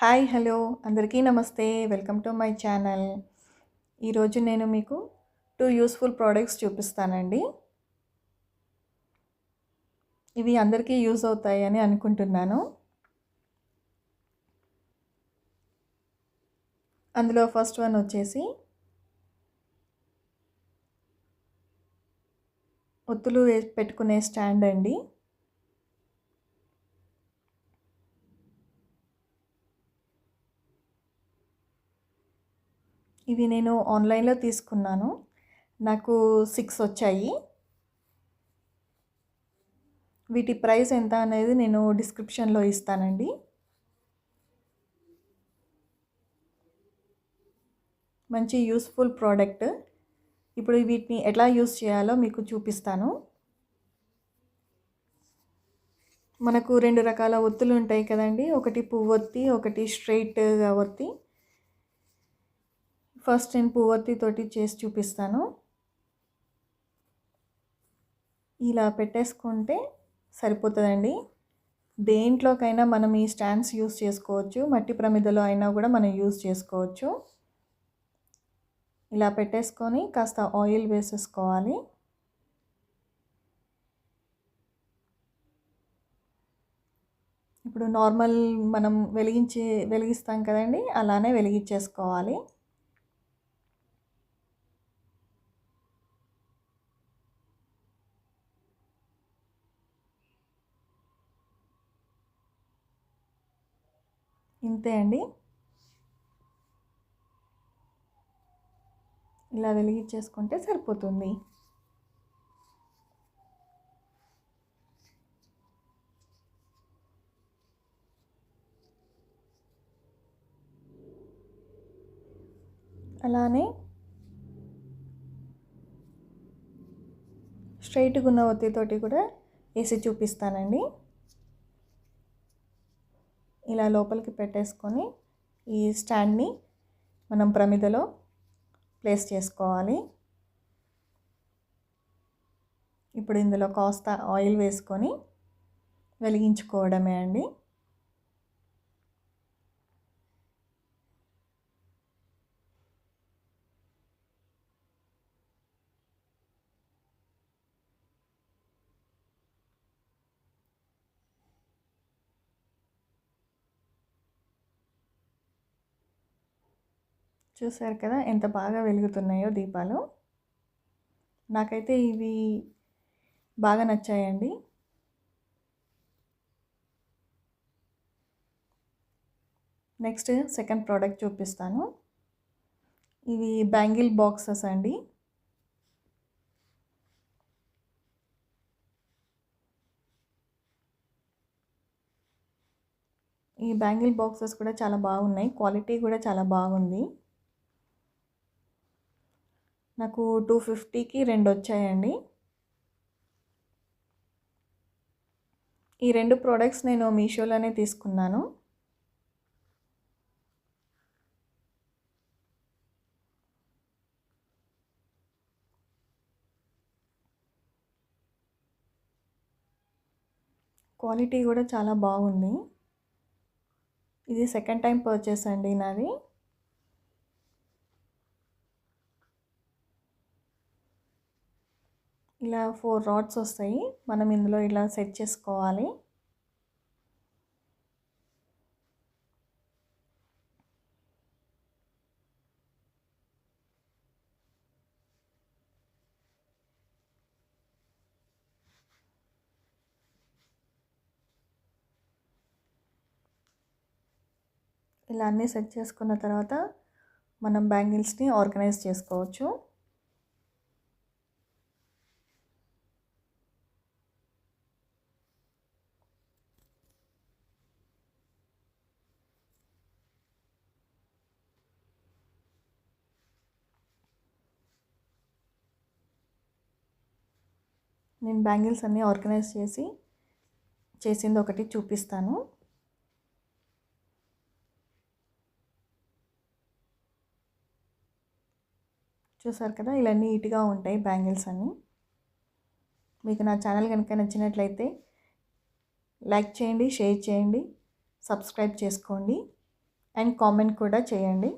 Hi hello అందరికీ నమస్తే. Welcome to my channel. ఈరోజు నేను మీకు 2 యూస్ఫుల్ ప్రోడక్ట్స్ చూపిస్తానండి. ఇవి అందరికీ యూజ్ అవుతాయని అనుకుంటున్నాను. అందులో ఫస్ట్ వన్ వచ్చేసి ఒత్తులు పెట్టుకునే స్టాండ్ అండి. ఇవి నేను ఆన్లైన్లో తీసుకున్నాను. నాకు 6 వచ్చాయి. వీటి ప్రైస్ ఎంత అనేది నేను డిస్క్రిప్షన్లో ఇస్తానండి. మంచి యూస్ఫుల్ ప్రోడక్ట్. ఇప్పుడు వీటిని ఎట్లా యూస్ చేయాలో మీకు చూపిస్తాను. మనకు 2 రకాల ఒత్తులు ఉంటాయి కదండి. ఒకటి పువ్వొత్తి, ఒకటి స్ట్రైట్గా ఒత్తి. ఫస్ట్ నేను పువ్వొత్తి తోటి చేసి చూపిస్తాను. ఇలా పెట్టేసుకుంటే సరిపోతుందండి. దేంట్లోకైనా మనం ఈ స్టాండ్స్ యూస్ చేసుకోవచ్చు. మట్టి ప్రమిదలో అయినా కూడా మనం యూస్ చేసుకోవచ్చు. ఇలా పెట్టేసుకొని కాస్త ఆయిల్ వేసేసుకోవాలి. ఇప్పుడు నార్మల్ మనం వెలిగిస్తాం కదండి, అలానే వెలిగించేసుకోవాలి. ఇంతే అండి. ఇలా వెలిగించేసుకుంటే సరిపోతుంది. అలానే స్ట్రైట్గా ఉన్న ఒత్తితోటి కూడా వేసి చూపిస్తానండి. ఇలా లోపలికి పెట్టేసుకొని ఈ స్టాండ్ని మనం ప్రమిదలో ప్లేస్ చేసుకోవాలి. ఇప్పుడు ఇందులో కాస్త ఆయిల్ వేసుకొని వెలిగించుకోవడమే అండి. చూసారు కదా ఎంత బాగా వెలుగుతున్నాయో దీపాలు. నాకైతే ఇవి బాగా నచ్చాయండి. నెక్స్ట్ సెకండ్ ప్రోడక్ట్ చూపిస్తాను. ఇవి బ్యాంగిల్ బాక్సెస్ అండి. ఈ బ్యాంగిల్ బాక్సెస్ కూడా చాలా బాగున్నాయి. క్వాలిటీ కూడా చాలా బాగుంది. నాకు 250కి 2 వచ్చాయండి. ఈ 2 ప్రోడక్ట్స్ నేను మీషోలోనే తీసుకున్నాను. క్వాలిటీ కూడా చాలా బాగుంది. ఇది సెకండ్ టైం పర్చేస్ అండి నాది. ఇలా 4 రాడ్స్ వస్తాయి. మనం ఇందులో ఇలా సెట్ చేసుకోవాలి. ఇలా అన్నీ సెట్ చేసుకున్న తర్వాత మనం బ్యాంగిల్స్ని ఆర్గనైజ్ చేసుకోవచ్చు. నేను బ్యాంగిల్స్ అన్నీ ఆర్గనైజ్ చేసింది ఒకటి చూపిస్తాను. చూసారు కదా ఇలా నీట్గా ఉంటాయి బ్యాంగిల్స్ అన్నీ. మీకు నా ఛానల్ కనుక నచ్చినట్లయితే లైక్ చేయండి, షేర్ చేయండి, సబ్స్క్రైబ్ చేసుకోండి. అండ్ కామెంట్ కూడా చేయండి.